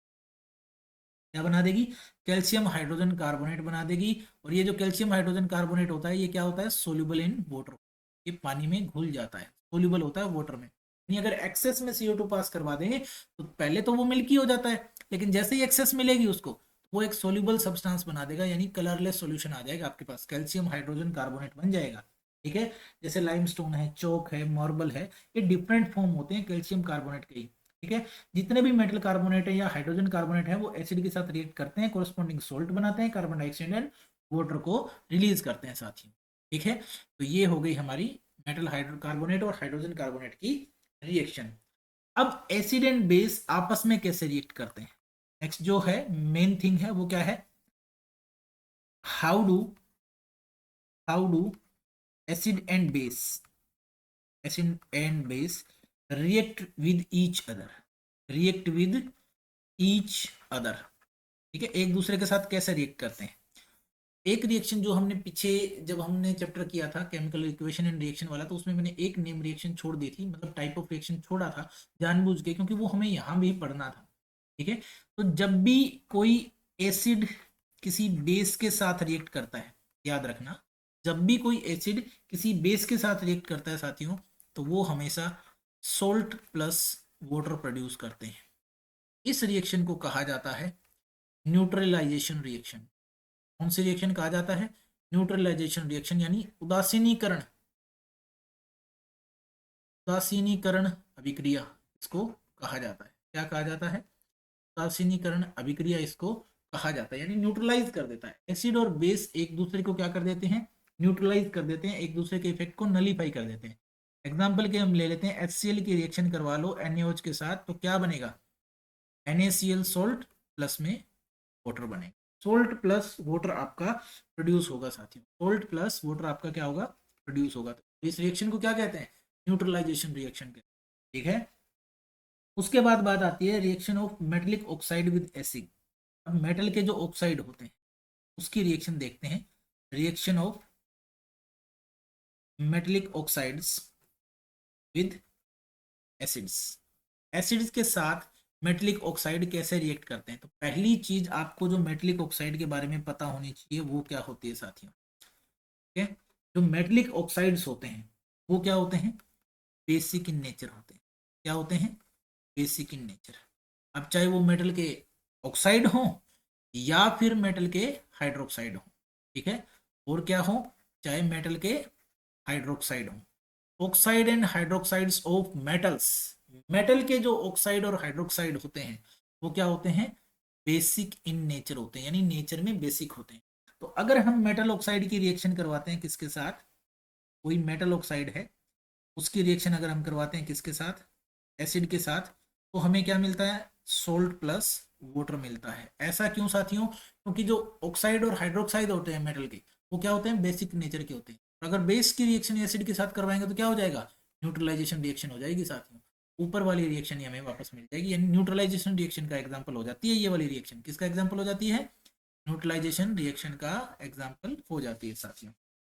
क्या बना देगी, कैल्शियम हाइड्रोजन कार्बोनेट बना देगी। और ये जो कैल्शियम हाइड्रोजन कार्बोनेट होता है ये क्या होता है, सोल्यूबल इन वाटर, ये पानी में घुल जाता है, सोल्यूबल होता है वाटर में। यानी अगर एक्सेस में CO2 पास करवा देंगे तो पहले तो वो मिल्की हो जाता है, लेकिन जैसे ही एक्सेस मिलेगी उसको, वो एक सोल्यूबल सब्सटेंस बना देगा, यानी कलरलेस सॉल्यूशन आ जाएगा आपके पास, कैल्शियम हाइड्रोजन कार्बोनेट बन जाएगा, ठीक है। जैसे लाइमस्टोन है, चौक है, मार्बल है, ये डिफरेंट फॉर्म होते हैं कैल्शियम कार्बोनेट के ही, ठीक है। जितने भी मेटल कार्बोनेट है या हाइड्रोजन कार्बोनेट है वो एसिड के साथ रिएक्ट करते हैं, कोरस्पॉन्डिंग सोल्ट बनाते हैं, कार्बन डाइऑक्साइड एंड वाटर को रिलीज करते हैं साथियों, ठीक है। तो ये हो गई हमारी मेटल हाइड्रो कार्बोनेट और हाइड्रोजन कार्बोनेट की रिएक्शन। अब एसिड एंड बेस आपस में कैसे रिएक्ट करते हैं, नेक्स्ट जो है मेन थिंग है वो क्या है, how do acid and base react with each other, react with each other, ठीक है, एक दूसरे के साथ कैसे रिएक्ट करते हैं। एक रिएक्शन जो हमने पीछे जब हमने चैप्टर किया था केमिकल इक्वेशन एंड रिएक्शन वाला, तो उसमें मैंने एक नेम रिएक्शन छोड़ दी थी, मतलब टाइप ऑफ रिएक्शन छोड़ा था जानबूझ के, क्योंकि वो हमें यहाँ भी पढ़ना था, ठीक है। तो जब भी कोई एसिड किसी बेस के साथ रिएक्ट करता है, याद रखना, जब भी कोई एसिड किसी बेस के साथ रिएक्ट करता है साथियों, तो वो हमेशा सोल्ट प्लस वाटर प्रोड्यूस करते हैं। इस रिएक्शन को कहा जाता है न्यूट्रलाइजेशन रिएक्शन। कौन सी रिएक्शन कहा जाता है? न्यूट्रलाइजेशन रिएक्शन, यानी उदासीनीकरण, उदासीनीकरण अभिक्रिया इसको कहा जाता है। क्या कहा जाता है? उदासीनीकरण अभिक्रिया इसको कहा जाता है, यानी न्यूट्रलाइज कर देता है। एसिड और बेस एक दूसरे को क्या कर देते हैं? न्यूट्रलाइज कर देते हैं, एक दूसरे के इफेक्ट को नलीफाई कर देते हैं। एग्जाम्पल के हम ले लेते हैं, HCl की रिएक्शन करवा लो NaOH के साथ, तो क्या बनेगा? NaCl सोल्ट प्लस में वाटर बनेगा। सोल्ट प्लस वाटर आपका प्रोड्यूस होगा साथियों, सोल्ट प्लस वाटर आपका क्या होगा? प्रोड्यूस होगा। तो इस रिएक्शन को क्या कहते हैं? न्यूट्रलाइजेशन रिएक्शन कहते हैं, ठीक है। उसके बाद बात आती है reaction of metallic oxide with acid. अब मेटल के जो ऑक्साइड होते हैं उसकी रिएक्शन देखते हैं। Reaction of metallic oxides with acids, acids के साथ मेटलिक ऑक्साइड कैसे रिएक्ट करते हैं। तो पहली चीज आपको जो मेटलिक ऑक्साइड के बारे में पता होनी चाहिए वो क्या होती है साथियों, ठीक है। जो मेटलिक ऑक्साइड्स होते हैं वो क्या होते हैं? बेसिक इन नेचर होते हैं। क्या होते हैं? Basic in nature. अब चाहे वो मेटल के ऑक्साइड हो या फिर मेटल के हाइड्रोक्साइड हो, ठीक है, और क्या हो, चाहे मेटल के हाइड्रोक्साइड हो। Oxide and hydroxides of metals, metal के जो ऑक्साइड और हाइड्रोक्साइड होते हैं वो क्या होते हैं? बेसिक इन नेचर होते हैं, यानी नेचर में बेसिक होते हैं। तो अगर हम मेटल ऑक्साइड की रिएक्शन करवाते हैं किसके साथ, कोई मेटल ऑक्साइड है उसकी रिएक्शन अगर हम करवाते हैं किसके साथ? एसिड के साथ, तो हमें क्या मिलता है? सोल्ट प्लस वाटर मिलता है। ऐसा क्यों साथियों? क्योंकि जो ऑक्साइड और हाइड्रोक्साइड होते हैं मेटल के, वो क्या होते हैं? बेसिक नेचर के होते हैं। और अगर बेस की रिएक्शन एसिड के साथ करवाएंगे तो क्या हो जाएगा? न्यूट्रलाइजेशन रिएक्शन हो जाएगी साथियों। ऊपर वाली रिएक्शन ही हमें वापस मिल जाएगी, यानी न्यूट्रलाइजेशन रिएक्शन का एग्जाम्पल हो जाती है ये वाली रिएक्शन। किसका एग्जाम्पल हो जाती है? न्यूट्रलाइजेशन रिएक्शन का एग्जाम्पल हो जाती है साथियों,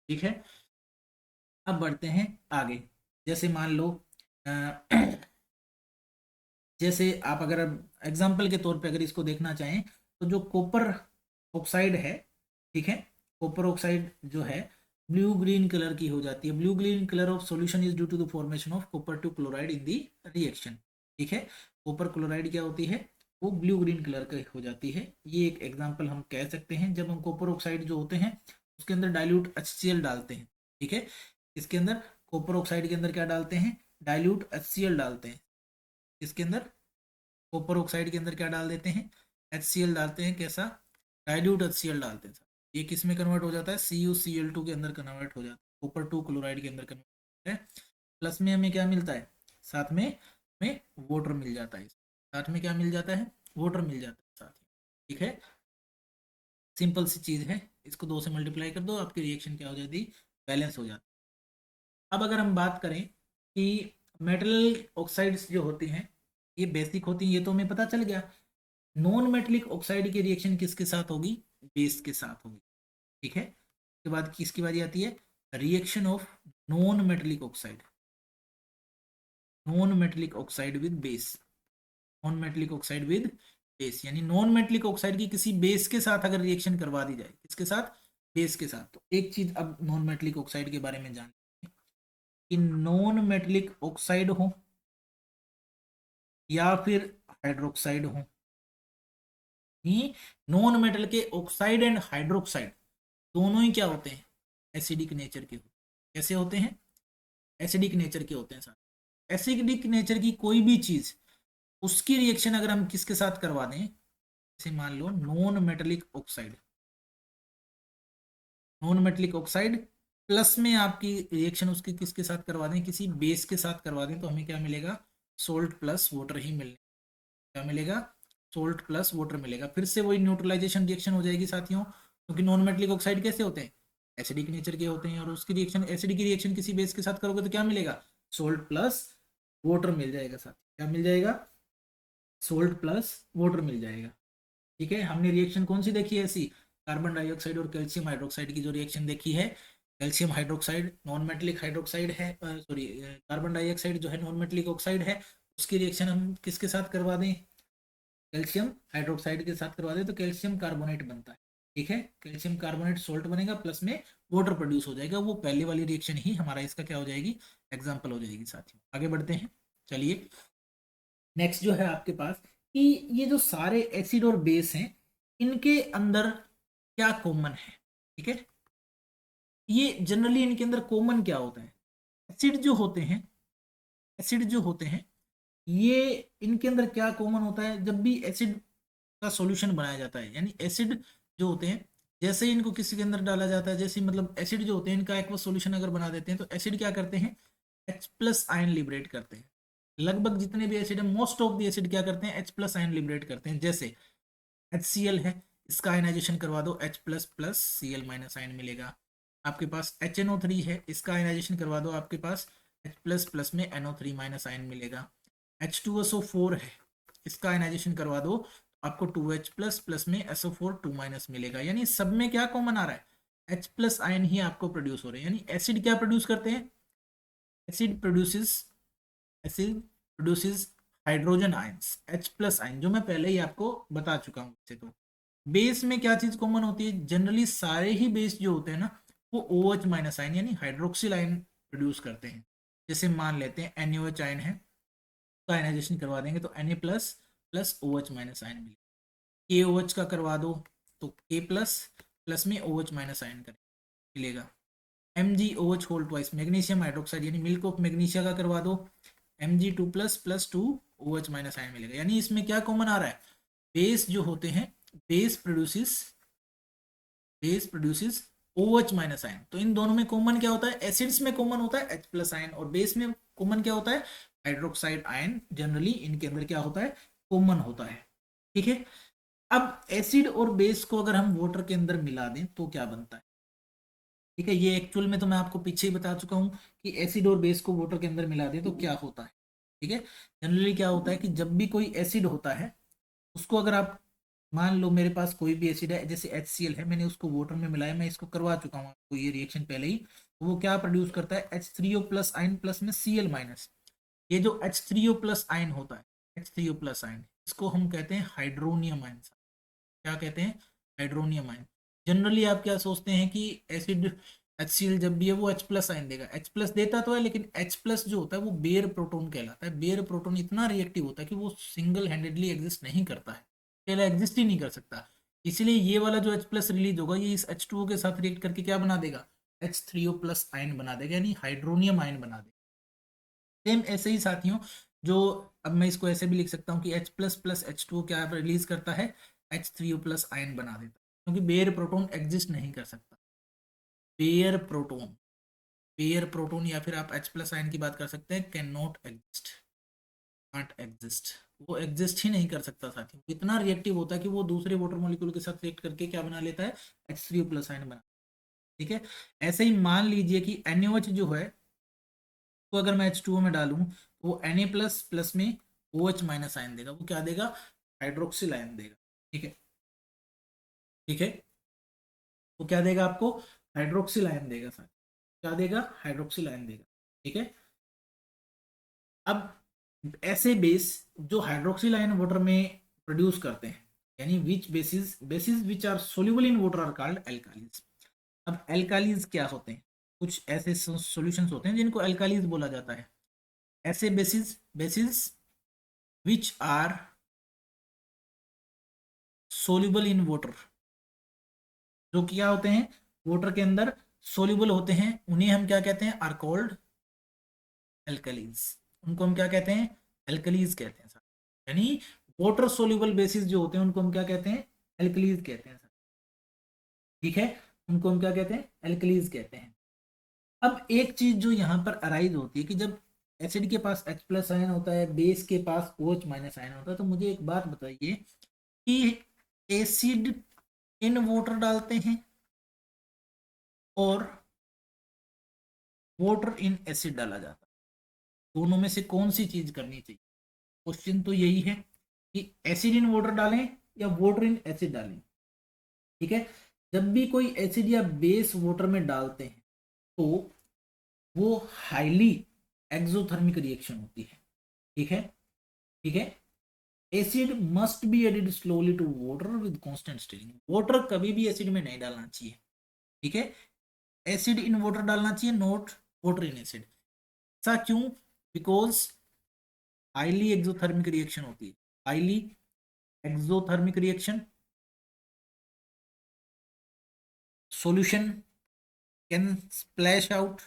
ठीक है। अब बढ़ते हैं आगे। जैसे मान लो जैसे आप अगर एग्जाम्पल के तौर पे अगर इसको देखना चाहें, तो जो कॉपर ऑक्साइड है, ठीक है, कॉपर ऑक्साइड जो है ब्लू ग्रीन कलर की हो जाती है। Blue green colour of solution is due to the formation of copper two chloride in the reaction, ठीक है। कॉपर क्लोराइड क्या होती है? वो ब्लू ग्रीन कलर की हो जाती है। ये एक एग्जाम्पल हम कह सकते हैं। जब हम कॉपर ऑक्साइड जो होते हैं उसके अंदर डाइल्यूट HCl डालते हैं, ठीक है, इसके अंदर कॉपर ऑक्साइड के अंदर क्या डालते हैं? डाइल्यूट HCl डालते हैं। इसके अंदर कॉपर ऑक्साइड के अंदर क्या डाल देते हैं? HCl डालते हैं। कैसा? डाइल्यूट HCl डालते हैं। ये किस में कन्वर्ट हो जाता है? CuCl2 के अंदर कन्वर्ट हो जाता है, कॉपर 2 क्लोराइड के अंदर कन्वर्ट है। प्लस में हमें क्या मिलता है? साथ में हमें वाटर मिल जाता है। साथ में क्या मिल जाता है? वाटर मिल जाता है साथ में, ठीक है। सिंपल सी चीज़ है, इसको 2 से मल्टीप्लाई कर दो, आपकी रिएक्शन क्या हो जाती? बैलेंस हो जाती। अब अगर हम बात करें कि मेटल ऑक्साइड्स जो होती हैं ये बेसिक होती हैं, ये तो हमें पता चल गया। नॉन मेटलिक ऑक्साइड की रिएक्शन किसके साथ होगी? बेस के साथ होगी, ठीक है। उसके बाद किसकी बारी आती है? Reaction of non metallic oxide, non metallic oxide with base, non metallic oxide with base, यानी नॉन मेटलिक ऑक्साइड की किसी बेस के साथ अगर रिएक्शन करवा दी जाए, किसके साथ? बेस के साथ। तो एक चीज अब नॉन मेटलिक ऑक्साइड के बारे में जान कि नॉन मेटलिक ऑक्साइड हो या फिर हाइड्रोक्साइड हो, ही नॉन मेटल के ऑक्साइड एंड हाइड्रोक्साइड दोनों ही क्या होते हैं? एसिडिक नेचर के होते हैं। कैसे होते हैं? एसिडिक नेचर के होते हैं साथ। एसिडिक नेचर की कोई भी चीज, उसकी रिएक्शन अगर हम किसके साथ करवा दें, जैसे मान लो non metallic oxide, non metallic oxide plus में आपकी रिएक्शन उसकी किसके साथ करवा दें? किसी बेस के साथ करवा दें, तो हमें क्या मिलेगा? सोल्ट प्लस वाटर ही मिलेगा। क्या मिलेगा? सोल्ट प्लस वाटर मिलेगा। फिर से वही न्यूट्रलाइजेशन रिएक्शन हो जाएगी साथियों। क्योंकि नॉन मेटलिक ऑक्साइड कैसे होते हैं, एसिडिक नेचर के होते हैं, और उसकी रिएक्शन, एसिड की रिएक्शन किसी बेस के साथ करोगे तो क्या मिलेगा, सोल्ट प्लस वाटर मिल जाएगा साथ, क्या मिल जाएगा, सोल्ट प्लस वाटर मिल जाएगा। ठीक है, हमने रिएक्शन कौन सी देखी है ऐसी, कार्बन डाइऑक्साइड और कैल्शियम हाइड्रोक्साइड की जो रिएक्शन देखी है, calcium hydroxide non metallic hydroxide है, सॉरी कार्बन डाइऑक्साइड जो है नॉन मेटलिक ऑक्साइड है, उसकी रिएक्शन हम किसके साथ करवा दें, कैल्शियम हाइड्रोक्साइड के साथ करवा दें तो कैल्शियम कार्बोनेट बनता है। ठीक है, कैल्शियम कार्बोनेट सोल्ट बनेगा, प्लस में वाटर प्रोड्यूस हो जाएगा, वो पहले वाली रिएक्शन ही हमारा इसका क्या हो जाएगी, एग्जाम्पल हो जाएगी साथियों। आगे बढ़ते हैं, चलिए नेक्स्ट जो है आपके पास कि ये जो सारे एसिड और बेस हैं इनके अंदर क्या कॉमन है। ठीक है, ये जनरली इनके अंदर कॉमन क्या होता है, एसिड जो होते हैं, एसिड जो होते हैं ये इनके अंदर क्या कॉमन होता है, जब भी एसिड का सॉल्यूशन बनाया जाता है, यानी एसिड जो होते हैं जैसे ही इनको किसी के अंदर डाला जाता है, जैसे मतलब एसिड जो होते हैं इनका एक्वस सॉल्यूशन अगर बना देते हैं तो एसिड क्या करते हैं, H प्लस आयन लिबरेट करते हैं। लगभग जितने भी एसिड है, मोस्ट ऑफ द एसिड क्या करते हैं, H प्लस आयन लिबरेट करते हैं। जैसे HCl है, इसका आयनाइजेशन करवा दो, H plus plus Cl minus ion मिलेगा। आपके पास HNO3 है, इसका आयनाइजेशन करवा दो, आपके पास H प्लस प्लस में NO3 माइनस आयन मिलेगा। H2SO4 है, इसका आयनाइजेशन करवा दो, आपको 2H प्लस प्लस में SO4 2 माइनस मिलेगा। यानी सब में क्या कॉमन आ रहा है, H प्लस आयन ही आपको प्रोड्यूस हो रहे हैं। यानी एसिड क्या प्रोड्यूस करते हैं, acid produces, acid produces hydrogen ions, H plus ion, जो मैं पहले ही आपको बता चुका हूँ। तो बेस में क्या चीज कॉमन होती है, जनरली सारे ही बेस जो होते हैं ना वो OH माइनस आयन यानी हाइड्रोक्सिल आयन प्रोड्यूस करते हैं। जैसे मान लेते हैं NaOH आयन है, तो आयनाइजेशन करवा देंगे तो Na plus plus OH minus ion मिलेगा। KOH का करवा दो तो K प्लस प्लस में OH माइनस आयन मिलेगा। MgOH whole twice magnesium hydroxide यानी मिल्क ऑफ मैग्नीशिया का करवा दो, Mg2 plus plus 2 OH minus ion मिलेगा। यानी इसमें क्या कॉमन आ रहा है, बेस जो होते हैं, base produces, base produces OH minus ion. तो इन दोनों में कॉमन क्या होता है, एसिड्स में कॉमन होता है H प्लस आयन, और बेस में कॉमन क्या होता है, हाइड्रोक्साइड आयन। जनरली इनके अंदर क्या होता है, कॉमन होता है। ठीक है, अब एसिड और बेस को अगर हम वाटर के अंदर मिला दें तो क्या बनता है। ठीक है, ये एक्चुअल में तो मैं आपको पीछे ही बता चुका हूँ कि एसिड और बेस को वाटर के अंदर मिला दें तो क्या होता है। ठीक है, जनरली क्या होता है कि जब भी कोई एसिड होता है उसको अगर आप, मान लो मेरे पास कोई भी एसिड है जैसे HCl है, मैंने उसको वाटर में मिलाया, मैं इसको करवा चुका हूँ आपको ये रिएक्शन पहले ही, तो वो क्या प्रोड्यूस करता है, H3O प्लस आयन प्लस में Cl माइनस। ये जो H3O प्लस आयन होता है, H3O प्लस आयन, इसको हम कहते हैं हाइड्रोनियम आयन। क्या कहते हैं, हाइड्रोनियम आयन। जनरली आप क्या सोचते हैं कि एसिड HCl जब भी है वो H प्लस आयन देगा, H प्लस देता तो है, लेकिन H प्लस जो होता है वो बेयर प्रोटोन कहलाता है। बेयर प्रोटोन इतना रिएक्टिव होता है कि वो सिंगल हैंडेडली एग्जिस्ट नहीं करता है, अकेला एग्जिस्ट ही नहीं कर सकता। इसलिए ये वाला जो H प्लस रिलीज होगा ये इस H2O के साथ रिएक्ट करके क्या बना देगा, H3O प्लस आयन बना देगा, यानी हाइड्रोनियम आयन बना देगा। सेम ऐसे ही साथियों, जो अब मैं इसको ऐसे भी लिख सकता हूँ कि H प्लस प्लस H2O क्या रिलीज करता है, H3O प्लस आयन बना देता है, क्योंकि बेयर प्रोटोन एग्जिस्ट नहीं कर सकता। बेयर प्रोटोन, बेयर प्रोटोन या फिर आप H प्लस आयन की बात कर सकते हैं, can not exist, not exist, वो एग्जिस्ट ही नहीं कर सकता साथियों। इतना रिएक्टिव होता है कि वो दूसरे वाटर मॉलिक्यूल के साथ रिएक्ट करके क्या बना लेता है, H3O प्लस आयन बना। ठीक है, ऐसे ही मान लीजिए कि NaOH जो है, तो अगर मैं H2O में डालूं तो वो Na प्लस प्लस में OH माइनस आयन देगा, वो क्या देगा, हाइड्रोक्सिल आयन देगा। ठीक है, ठीक है, वो क्या देगा आपको, हाइड्रोक्सिल आयन देगा सर, क्या देगा, हाइड्रोक्सिल आयन देगा। ठीक है, अब ऐसे बेस जो हाइड्रोक्सिल आयन वाटर में प्रोड्यूस करते हैं, यानी which bases, bases which are soluble in water are called alkalis. अब एल्कालीज क्या होते हैं, कुछ ऐसे सॉल्यूशंस होते हैं जिनको एल्कालीज बोला जाता है। ऐसे bases, bases which are soluble in water, जो क्या होते हैं, वाटर के अंदर सोल्यूबल होते हैं, उन्हें हम क्या कहते हैं, आर कॉल्ड एल्कलीज। उनको हम क्या कहते हैं, एल्कलीज कहते हैं सर। यानी वाटर सोल्यूबल बेसिस जो होते हैं उनको हम क्या कहते हैं, एल्कलीज कहते हैं सर। ठीक है, उनको हम क्या कहते हैं, एल्कलीज कहते हैं। अब एक चीज जो यहाँ पर अराइज होती है कि जब एसिड के पास H प्लस आयन होता है, बेस के पास OH माइनस आयन होता है, तो मुझे एक बात बताइए कि एसिड इन वाटर डालते हैं और वाटर इन एसिड डाला जाता है, दोनों में से कौन सी चीज करनी चाहिए? क्वेश्चन तो यही है कि एसिड इन वाटर डालें या वाटर इन एसिड डालें। ठीक है, जब भी कोई एसिड या बेस वाटर में डालते हैं तो वो हाईली एक्सोथर्मिक रिएक्शन होती है। ठीक है, ठीक है। Acid must be added slowly to water with constant stirring, water कभी भी एसिड में नहीं डालना चाहिए। ठीक है, एसिड इन वाटर डालना चाहिए, नॉट वाटर इन एसिड। ऐसा क्यों? बिकॉज हाईली एक्सोथर्मिक रिएक्शन होती है, highly exothermic reaction, solution can splash out,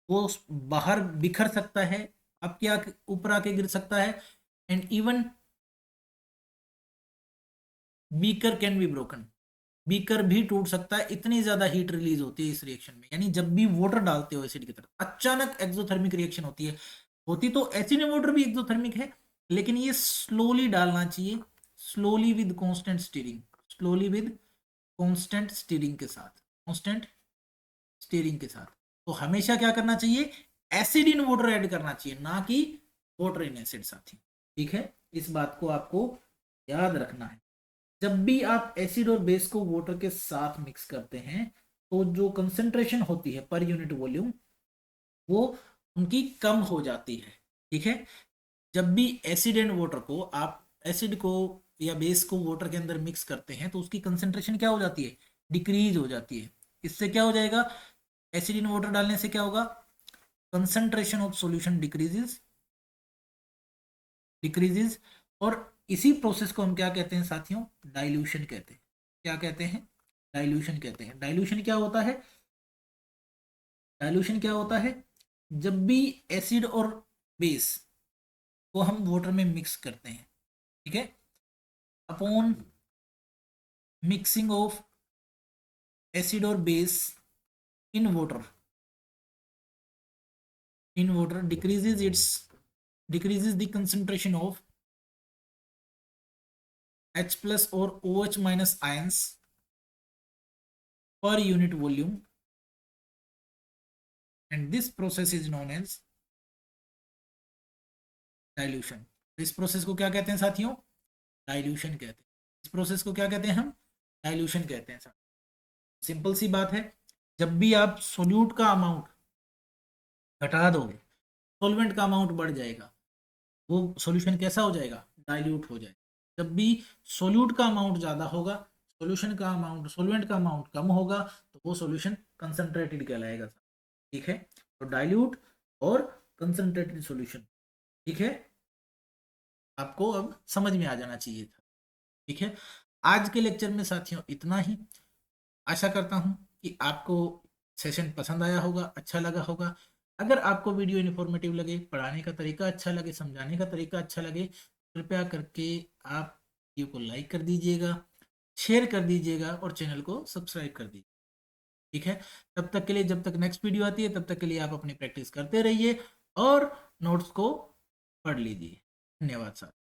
वो बाहर बिखर सकता है, आपके आके ऊपर आके गिर सकता है, and even beaker can be broken, beaker भी टूट सकता है, इतनी ज्यादा हीट रिलीज होती है इस रिएक्शन में। यानी जब भी वाटर डालते हो एसिड की तरफ, अचानक एक्सोथर्मिक रिएक्शन होती है। होती तो एसिड एंड वाटर भी एक्सोथर्मिक है, लेकिन ये स्लोली डालना चाहिए, slowly with constant steering, slowly with constant steering के साथ, कांस्टेंट स्टीरिंग के साथ। तो हमेशा क्या करना चाहिए? एसिड इन वाटर ऐड करना चाहिए, ना कि वाटर इन एसिड साथी। ठीक है, इस बात को आपको याद रखना है। जब भी आप एसिड और बेस को वाटर के साथ मिक्स करते हैं तो जो कंसंट्रेशन होती है पर यूनिट वॉल्यूम, वो उनकी कम हो जाती है। ठीक है, जब भी एसिड एंड वाटर को आप एसिड को या बेस को वाटर के अंदर मिक्स करते हैं तो उसकी कंसंट्रेशन क्या हो जाती है? डिक्रीज हो जाती है। इससे क्या हो जाएगा? एसिड इन वाटर डालने से क्या होगा? Concentration of solution decreases, decreases. और इसी प्रोसेस को हम क्या कहते हैं साथियों? डाइल्यूशन कहते हैं। क्या कहते हैं? डाइल्यूशन कहते हैं। डाइल्यूशन क्या होता है? डाइल्यूशन क्या होता है? जब भी एसिड और बेस को हम वाटर में मिक्स करते हैं, ठीक है, अपॉन मिक्सिंग ऑफ एसिड और base in water, in water decreases the concentration of H plus or OH minus ions per unit volume, and this process is known as dilution। इस process को क्या कहते हैं साथियों? डाइल्यूशन कहते हैं। इस प्रोसेस को क्या कहते हैं हम? डाइल्यूशन कहते हैं साथियों। सिंपल सी बात है, जब भी आप सोल्यूट का अमाउंट घटा दोगे, सॉल्वेंट का अमाउंट बढ़ जाएगा, वो सॉल्यूशन कैसा हो जाएगा? डाइल्यूट हो जाएगा। जब भी सोल्यूट का अमाउंट ज़्यादा होगा, सॉल्यूशन का अमाउंट, सॉल्वेंट का अमाउंट कम होगा, तो वो सॉल्यूशन कंसंट्रेटेड कहलाएगा। ठीक है, तो डाइल्यूट और कंसंट्रेटेड सॉल्यूशन। ठीक है, आपको अब समझ में आ जाना चाहिए था। ठीक है, आज के लेक्चर में साथियों इतना ही। आशा करता हूँ कि आपको सेशन पसंद आया होगा, अच्छा लगा होगा। अगर आपको वीडियो इन्फॉर्मेटिव लगे, पढ़ाने का तरीका अच्छा लगे, समझाने का तरीका अच्छा लगे, कृपया करके आप वीडियो को लाइक कर दीजिएगा, शेयर कर दीजिएगा और चैनल को सब्सक्राइब कर दीजिए। ठीक है, तब तक के लिए, जब तक नेक्स्ट वीडियो आती है, तब तक के लिए आप अपनी प्रैक्टिस करते रहिए और नोट्स को पढ़ लीजिए। धन्यवाद सर।